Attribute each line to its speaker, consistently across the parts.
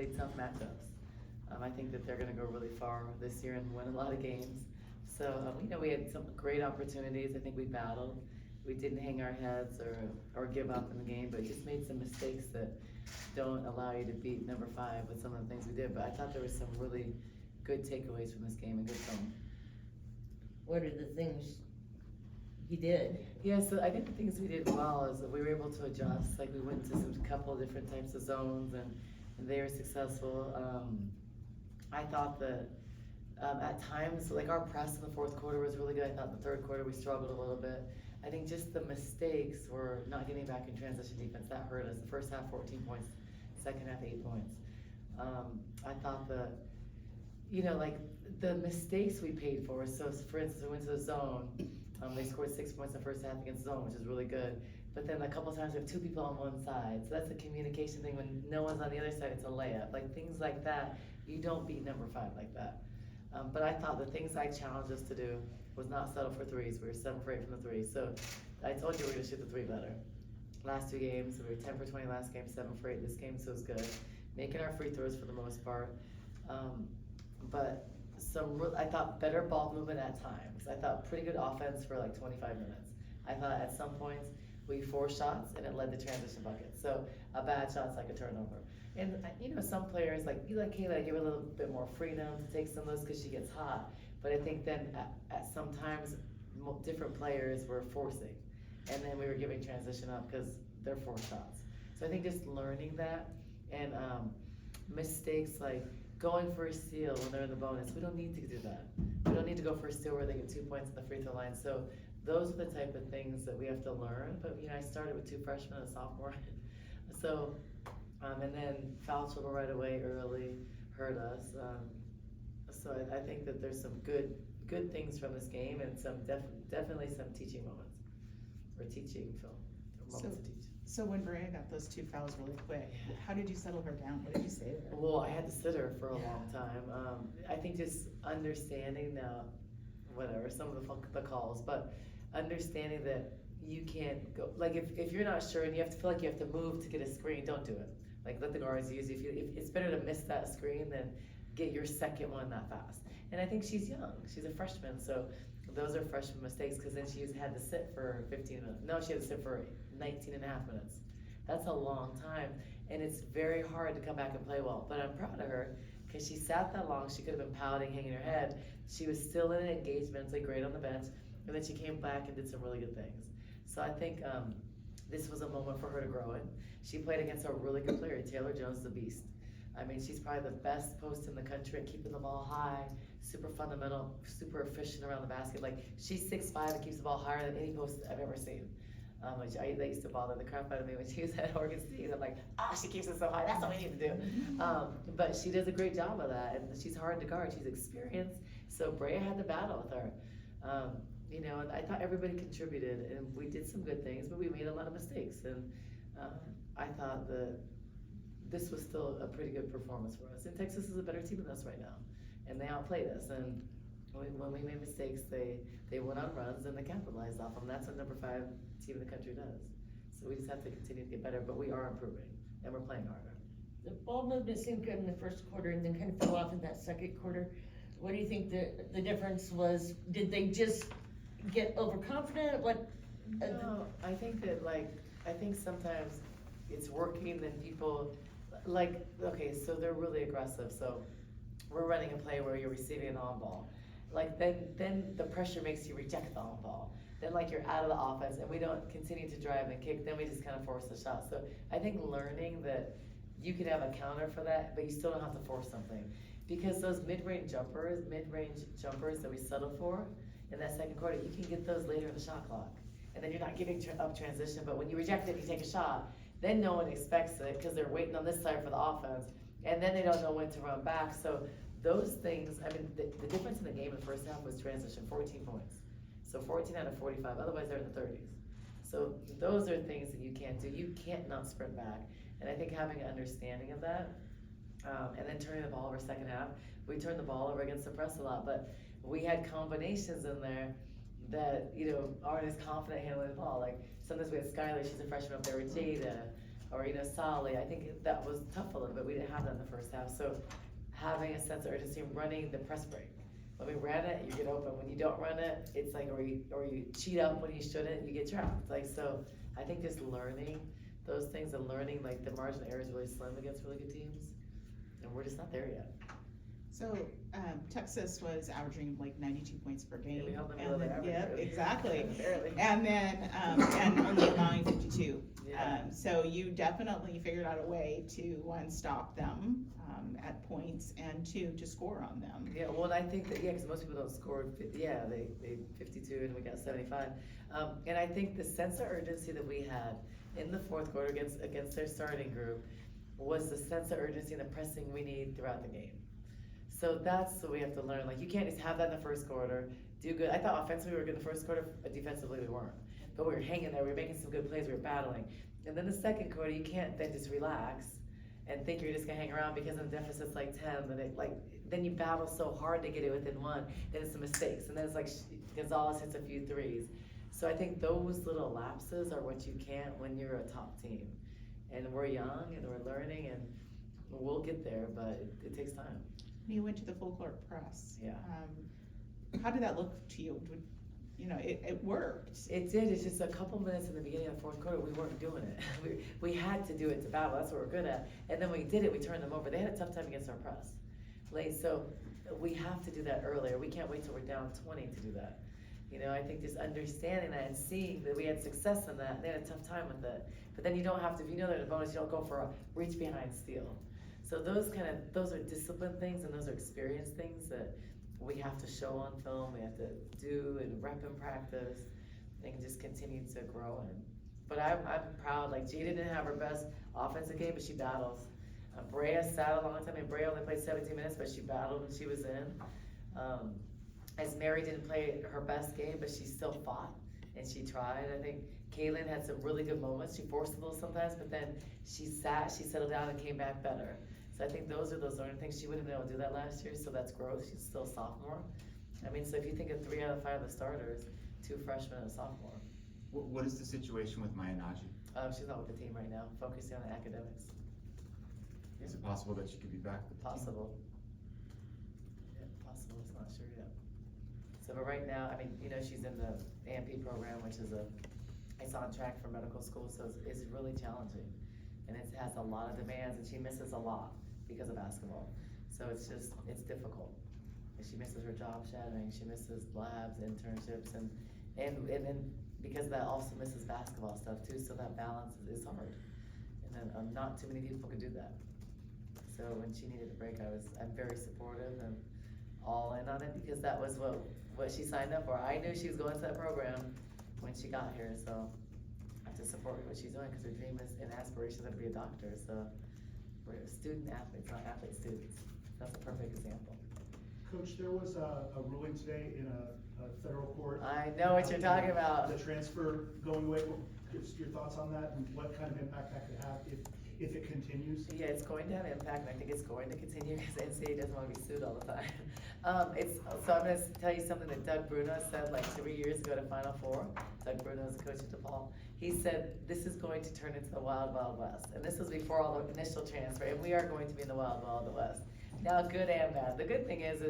Speaker 1: really tough matchups. I think that they're going to go really far this year and win a lot of games. So, we had some great opportunities. I think we battled. We didn't hang our heads or give up in the game, but just made some mistakes that don't allow you to beat number 5 with some of the things we did. But I thought there was some really good takeaways from this game and good film.
Speaker 2: What are the things you did?
Speaker 1: Yeah, so I think the things we did well is that we were able to adjust. Like we went to some couple of different types of zones and they were successful. I thought that at times, like our press in the fourth quarter was really good. I thought in the third quarter we struggled a little bit. I think just the mistakes were not getting back in transition defense. That hurt us. The first half, 14 points. Second half, 8 points. I thought that, like the mistakes we paid for. So for instance, we went to the zone. They scored 6 points in the first half against zone, which is really good. But then a couple times we have 2 people on one side. So that's a communication thing. When no one's on the other side, it's a layup. Like things like that, you don't beat number 5 like that. But I thought the things I challenged us to do was not settle for threes. We were 7 for 8 from the 3. So I told you we were gonna shoot the 3 better. Last 2 games, we were 10 for 20 last game, 7 for 8 this game, so it was good. Making our free throws for the most part. But I thought better ball movement at times. I thought pretty good offense for like 25 minutes. I thought at some points we forced shots and it led to transition buckets. So a bad shot's like a turnover. And some players like Kayla, give her a little bit more freedom to take some of those because she gets hot. But I think then at sometimes different players were forcing, and then we were giving transition up because they're forced shots. So I think just learning that and mistakes like going for a steal when they're in the bonus. We don't need to do that. We don't need to go for a steal where they get 2 points at the free throw line. So those are the type of things that we have to learn. But I started with 2 freshmen and a sophomore. So and then foul trouble right away early hurt us. So I think that there's some good things from this game and some definitely some teaching moments or teaching film moments to teach.
Speaker 3: So when Maria got those 2 fouls really quick, how did you settle her down? What did you say to her?
Speaker 1: Well, I had to sit her for a long time. I think just understanding now, whatever, some of the calls, but understanding that you can't go, like if you're not sure and you have to feel like you have to move to get a screen, don't do it. Like let the guards use it. If it's better to miss that screen than get your second one that fast. And I think she's young. She's a freshman, so those are freshman mistakes because then she had to sit for 15 minutes. No, she had to sit for 19 and a half minutes. That's a long time, and it's very hard to come back and play well. But I'm proud of her because she sat that long. She could have been pouting, hanging her head. She was still in engagements, like great on the bench, and then she came back and did some really good things. So I think this was a moment for her to grow in. She played against a really good player. Taylor Jones is a beast. I mean, she's probably the best post in the country at keeping the ball high, super fundamental, super efficient around the basket. Like, she's 6'5" and keeps the ball higher than any post I've ever seen. That used to bother the crap out of me when she was at Oregon State. I'm like, she keeps it so high. That's what we need to do. But she does a great job of that, and she's hard to guard. She's experienced. So Brea had to battle with her. And I thought everybody contributed, and we did some good things, but we made a lot of mistakes. And I thought that this was still a pretty good performance for us. And Texas is a better team than us right now, and they outplayed us. And when we made mistakes, they went on runs and they capitalized off them. That's what number 5 team in the country does. So we just have to continue to get better, but we are improving and we're playing harder.
Speaker 2: The ball movement seemed good in the first quarter and then kind of fell off in that second quarter. What do you think the difference was? Did they just get overconfident?
Speaker 1: No, I think that I think sometimes it's working, then people okay, so they're really aggressive. So we're running a play where you're receiving an on ball. Then the pressure makes you reject the on ball. Then you're out of the offense and we don't continue to drive and kick, then we just kind of force the shot. So I think learning that you can have a counter for that, but you still don't have to force something. Because those mid-range jumpers that we settled for in that second quarter, you can get those later in the shot clock. And then you're not giving up transition, but when you reject it, you take a shot, then no one expects it because they're waiting on this side for the offense, and then they don't know when to run back. So those things, I mean, the difference in the game in the first half was transition, 14 points. So 14 out of 45, otherwise they're in the 30s. So those are things that you can't do. You can't not sprint back. And I think having an understanding of that, and then turning the ball over second half, we turned the ball over against the press a lot, but we had combinations in there that, aren't as confident handling the ball. Like sometimes we had Skylar, she's a freshman up there with Jada, or, Solly, I think that was tough a little bit, we didn't have that in the first half, so having a sense of urgency and running the press break. When we ran it, you get open, when you don't run it, it's like, or you cheat up when you shouldn't, you get trapped, like, so, I think just learning those things and learning, like, the margin of error is really slim against really good teams, and we're just not there yet.
Speaker 3: So, Texas was averaging like 92 points per game.
Speaker 1: Yeah, we held them
Speaker 3: and
Speaker 1: below
Speaker 3: then-
Speaker 1: their average,
Speaker 3: Yep,
Speaker 1: really.
Speaker 3: exactly.
Speaker 1: Barely.
Speaker 3: And then, and only allowing 52.
Speaker 1: Yeah.
Speaker 3: So you definitely figured out a way to, one, stop them, at points, and two, to score on them.
Speaker 1: Yeah, well, and I think that, because most people don't score, they 52 and we got 75. And I think the sense of urgency that we had in the fourth quarter against their starting group was the sense of urgency and the pressing we need throughout the game. So that's what we have to learn, like, you can't just have that in the first quarter, do good. I thought offensively we were good in the first quarter, but defensively we weren't. But we were hanging there, we were making some good plays, we were battling. And then the second quarter, you can't then just relax and think you're just gonna hang around because the deficit's like 10, and then you battle so hard to get it within one, then it's some mistakes, and then it's like Gonzalez hits a few threes. So I think those little lapses are what you can't when you're a top team. And we're young and we're learning and we'll get there, but it takes time.
Speaker 3: You went to the full court press.
Speaker 1: Yeah.
Speaker 3: How did that look to you? It worked.
Speaker 1: It did, it's just a couple minutes in the beginning of the fourth quarter, we weren't doing it. We had to do it to battle, that's what we're good at. And then when we did it, we turned them over. They had a tough time against our press. So we have to do that earlier. We can't wait till we're down 20 to do that. I think just understanding that and seeing that we had success in that, they had a tough time with it. But then you don't have to, if you know there's a bonus, you don't go for a reach behind steal. So those are discipline things and those are experience things that we have to show on film, we have to do and rep and practice, and just continue to grow in. But I'm proud, like Jada didn't have her best offensive game, but she battles. Brea sat a long time, and Brea only played 17 minutes, but she battled and she was in. As Mary didn't play her best game, but she still fought, and she tried. I think Kaylin had some really good moments, she forced a little sometimes, but then she settled down and came back better. So I think those are those learning things. She wouldn't have been able to do that last year, so that's growth. She's still a sophomore. So if you think of 3 out of 5 of the starters, 2 freshmen and a sophomore.
Speaker 4: What is the situation with Maya Naji?
Speaker 1: She's not with the team right now, focusing on the academics.
Speaker 4: Is it possible that she could be back with the team?
Speaker 1: Possible. Yeah, possible, it's not sure yet. So, but right now, she's in the AMP program, which is it's on track for medical school, so it's really challenging. And it has a lot of demands, and she misses a lot because of basketball. So it's difficult. And she misses her job shadowing, she misses labs, internships, and then because of that also misses basketball stuff too, so that balance is hard. And then not too many people could do that. So when she needed a break, I'm very supportive and all in on it because that was what she signed up for. I knew she was going to that program when she got here, so I have to support what she's doing because her dream is and aspiration is to be a doctor. So we're student athletes, not athlete students. That's a perfect example.
Speaker 5: Coach, there was a ruling today in a federal court.
Speaker 1: I know what you're talking about.
Speaker 5: The transfer going away, just your thoughts on that and what kind of impact that could have if it continues?
Speaker 1: Yeah, it's going to have impact, and I think it's going to continue because NCAA doesn't want to be sued all the time. So I'm going to tell you something that Doug Bruno said like 3 years ago to Final Four. Doug Bruno is the coach at DePaul. He said, this is going to turn into the Wild Wild West. And this was before all the initial transfer, and we are going to be in the Wild Wild West. Now, good and bad. The good thing is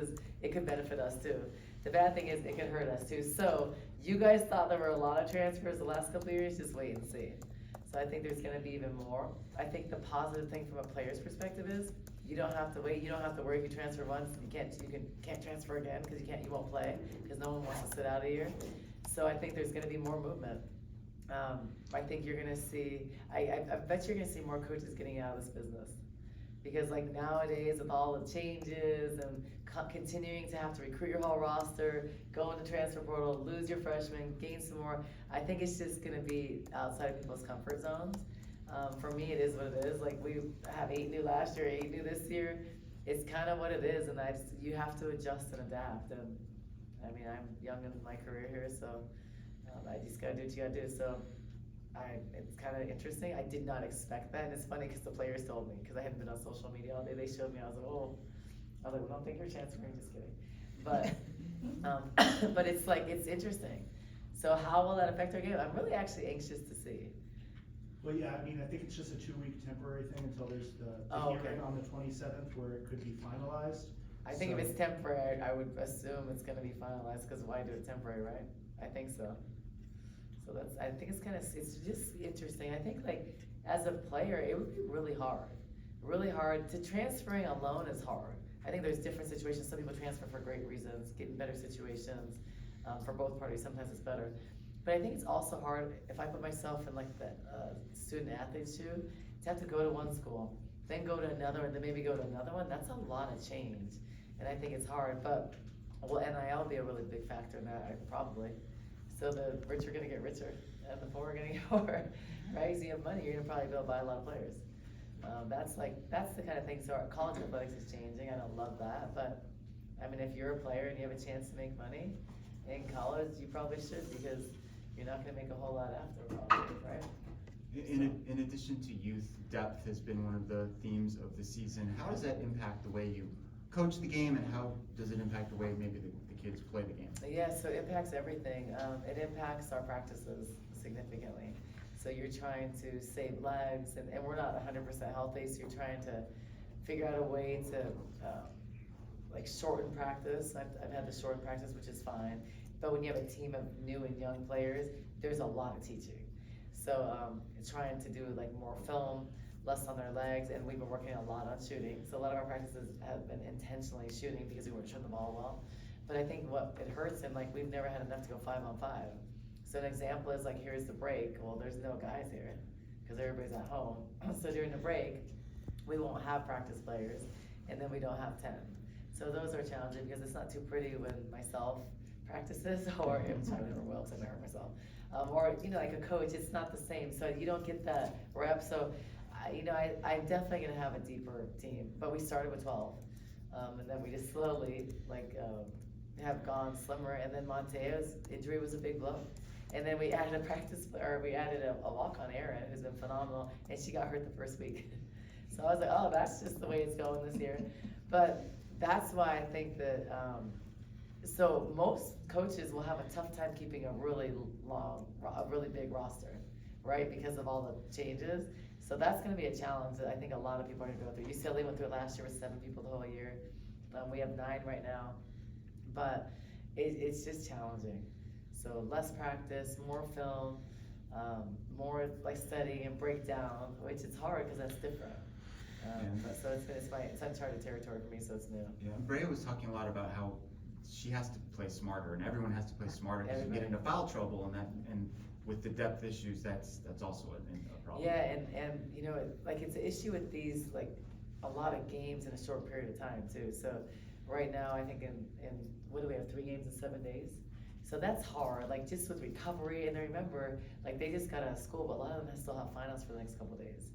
Speaker 1: it could benefit us too. The bad thing is it could hurt us too. So you guys thought there were a lot of transfers the last couple of years, just wait and see. So I think there's gonna be even more. I think the positive thing from a player's perspective is you don't have to wait, you don't have to worry if you transfer once, you can't transfer again because you won't play because no one wants to sit out a year. So I think there's gonna be more movement. I think you're gonna see, I bet you're gonna see more coaches getting out of this business. Because like nowadays with all the changes and continuing to have to recruit your whole roster, go into transfer portal, lose your freshmen, gain some more, I think it's just gonna be outside of people's comfort zones. For me, it is what it is. Like we have 8 new last year, 8 new this year. It's kind of what it is, and you have to adjust and adapt. And I'm young in my career here, so I just gotta do what you gotta do. So it's kind of interesting. I did not expect that, and it's funny because the players told me, because I hadn't been on social media all day. They showed me, I was like, oh. I was like, well, don't take your chance, I'm just kidding. But, but it's interesting. So how will that affect our game? I'm really actually anxious to see.
Speaker 5: Well, yeah, I mean, I think it's just a 2-week temporary thing until there's the
Speaker 1: Oh, okay.
Speaker 5: hearing on the 27th where it could be finalized.
Speaker 1: I think if
Speaker 5: So-
Speaker 1: it's temporary, I would assume it's gonna be finalized, cause why do it temporary, right? I think so. So that's, I think it's kinda, it's just interesting, I think like, as a player, it would be really hard. Transferring alone is hard. I think there's different situations, some people transfer for great reasons, get in better situations, for both parties, sometimes it's better. But I think it's also hard, if I put myself in like the, student athlete's shoe, to have to go to one school, then go to another, and then maybe go to another one, that's a lot of change. And I think it's hard, but, will NIL be a really big factor in that? Probably. So the rich are gonna get richer, and the poor are gonna get poorer, right? So you have money, you're gonna probably be able to buy a lot of players. That's the kind of thing, so our college athletics is changing, I don't love that, but, I mean, if you're a player and you have a chance to make money in college, you probably should, because you're not gonna make a whole lot after, probably, right?
Speaker 4: In addition to youth, depth has been one of the themes of the season. How does that impact the way you coach the game, and how does it impact the way maybe the kids play the game?
Speaker 1: Yeah, so it impacts everything. It impacts our practices significantly. So you're trying to save legs, and we're not 100% healthy, so you're trying to figure out a way to like shorten practice. I've had to shorten practice, which is fine. But when you have a team of new and young players, there's a lot of teaching. So trying to do like more film, less on their legs, and we've been working a lot on shooting. So a lot of our practices have been intentionally shooting because we weren't shooting the ball well. But I think what it hurts, and like we've never had enough to go 5-on-5. So an example is like, here's the break. Well, there's no guys here because everybody's at home. So during the break, we won't have practice players, and then we don't have 10. So those are challenging because it's not too pretty when myself practices, or I'm trying to remember well because I hurt myself. Or, you know, like a coach, it's not the same. So you don't get that rep. So, I'm definitely gonna have a deeper team, but we started with 12. And then we just slowly, have gone slimmer, and then Monteo's injury was a big blow. And then we added a walk-on, Erin, who's been phenomenal, and she got hurt the first week. So I was like, oh, that's just the way it's going this year. But that's why I think that, so most coaches will have a tough time keeping a really big roster, right? Because of all the changes. So that's gonna be a challenge that I think a lot of people are gonna go through. UCLA went through it last year with 7 people the whole year. We have 9 right now, but it's just challenging. So less practice, more film, more like studying and breakdown, which is hard because that's different. But so it's uncharted territory for me, so it's new.
Speaker 4: Yeah, Brea was talking a lot about how she has to play smarter, and everyone has to play smarter because you get into foul trouble, and with the depth issues, that's also a problem.
Speaker 1: Yeah, and you know, like it's an issue with these, like a lot of games in a short period of time too. So right now, I think in what do we have, 3 games in 7 days? So that's hard, like just with recovery, and remember, like they just got out of school, but a lot of them still have finals for the next couple days.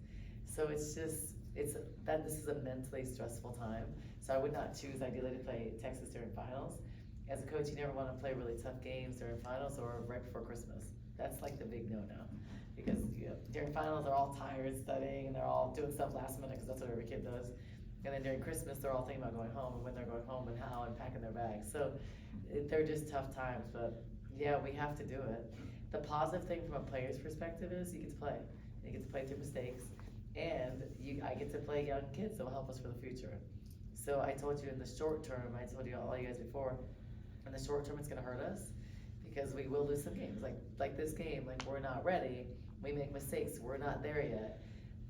Speaker 1: So it's just, this is a mentally stressful time. So I would not choose ideally to play Texas during finals. As a coach, you never wanna play really tough games during finals or right before Christmas. That's like the big no-no. Because during finals, they're all tired studying, and they're all doing stuff last minute, because that's what every kid does. And then during Christmas, they're all thinking about going home, and when they're going home, and how, and packing their bags. So they're just tough times, but yeah, we have to do it. The positive thing from a player's perspective is you get to play. You get to play through mistakes, and I get to play young kids that will help us for the future. So I told you in the short term, I told you all you guys before, in the short term, it's gonna hurt us, because we will lose some games, like this game, like we're not ready, we make mistakes, we're not there yet,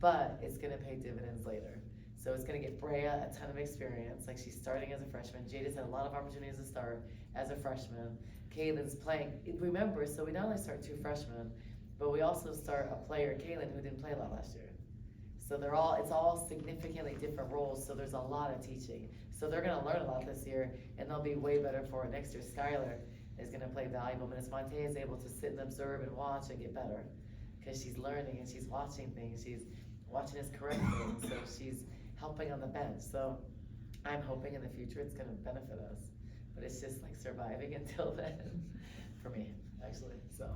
Speaker 1: but it's gonna pay dividends later. So it's gonna get Brea a ton of experience, like she's starting as a freshman. Jada's had a lot of opportunities to start as a freshman. Kaylin's playing, remember, so we not only start 2 freshmen, but we also start a player, Kaylin, who didn't play a lot last year. So it's all significantly different roles, so there's a lot of teaching. So they're gonna learn a lot this year, and they'll be way better for it next year. Skylar is gonna play valuable minutes. Monte is able to sit and observe and watch and get better, because she's learning and she's watching things, she's watching us correct things, so she's helping on the bench. So I'm hoping in the future it's gonna benefit us, but it's just like surviving until then, for me, actually, so.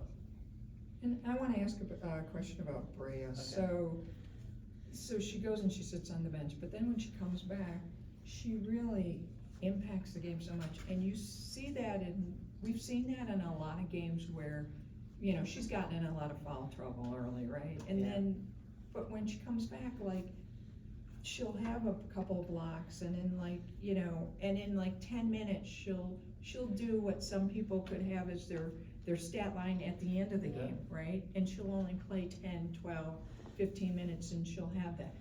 Speaker 6: And I wanna ask a question about Brea. So she goes and she sits on the bench, but then when she comes back, she really impacts the game so much. And you see that we've seen that in a lot of games where, you know, she's gotten in a lot of foul trouble early, right? And
Speaker 1: Yeah.
Speaker 6: then, but when she comes back, like, she'll have a couple of blocks and in like, you know, and in like 10 minutes, she'll do what some people could have as their stat line at the end of the
Speaker 1: Yeah.
Speaker 6: game, right? And she'll only play 10, 12, 15 minutes and she'll have that.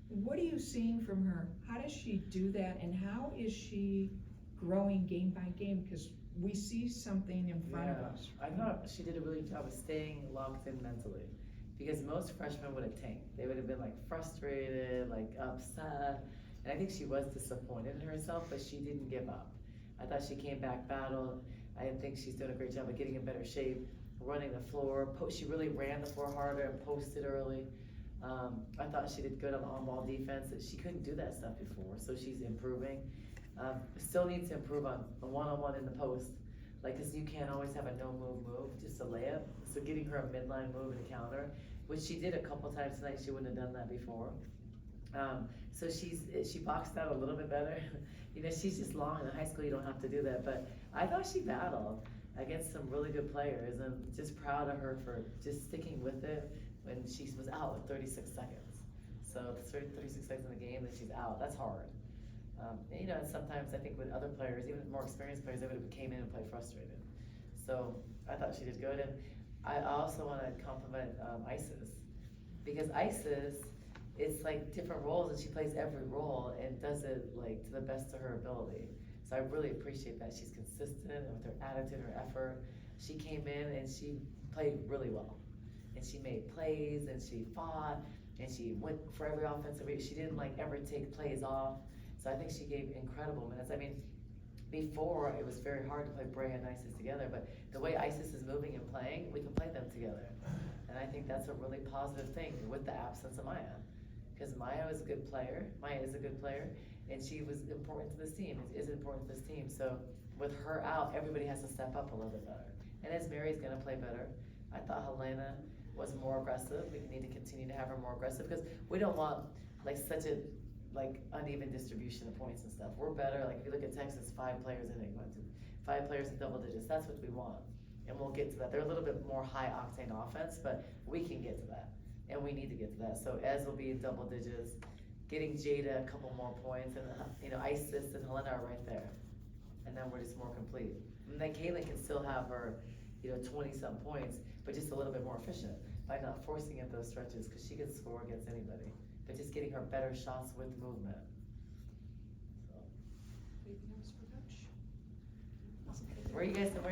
Speaker 6: What are you seeing from her? How does she do that and how is she growing game by game? Cause we see something in front of
Speaker 1: Yeah,
Speaker 6: us.
Speaker 1: I thought she did a really good job of staying locked in mentally, because most freshmen would have tanked. They would have been like frustrated, like upset, and I think she was disappointed in herself, but she didn't give up. I thought she came back, battled. I think she's doing a great job of getting in better shape, running the floor. She really ran the floor harder and posted early. I thought she did good on on-ball defense. She couldn't do that stuff before, so she's improving. Still needs to improve on a one-on-one in the post, like, cause you can't always have a no-move, just a layup. So getting her a midline move and a counter, which she did a couple times tonight, she wouldn't have done that before. So she boxed out a little bit better. You know, she's just long, in high school you don't have to do that, but I thought she battled against some really good players, and just proud of her for just sticking with it when she was out with 36 seconds. So 36 seconds in the game, then she's out, that's hard. And, you know, and sometimes I think with other players, even more experienced players, they would have came in and played frustrated. So I thought she did good, and I also wanna compliment Isis, because Isis, it's like different roles, and she plays every role and does it like to the best of her ability. So I really appreciate that. She's consistent with her attitude, her effort. She came in and she played really well. And she made plays and she fought and she went for every offensive rate. She didn't like ever take plays off. So I think she gave incredible minutes. I mean, before it was very hard to play Brea and Isis together, but the way Isis is moving and playing, we can play them together. And I think that's a really positive thing with the absence of Maya. Because Maya is a good player, and she was important to this team, is important to this team. So with her out, everybody has to step up a little bit better. And as Mary's gonna play better, I thought Helena was more aggressive. We need to continue to have her more aggressive, because we don't want like such a uneven distribution of points and stuff. We're better, like if you look at Texas, 5 players in it, 5 players in double digits, that's what we want. And we'll get to that. They're a little bit more high octane offense, but we can get to that. And we need to get to that. So Ez will be in double digits, getting Jada a couple more points, and you know, Isis and Helena are right there. And then we're just more complete. And then Kaylin can still have her, you know, 20-some points, but just a little bit more efficient by not forcing at those stretches, because she can score against anybody. But just getting her better shots with movement. So.
Speaker 6: Anything else for Coach?
Speaker 1: Where are you guys?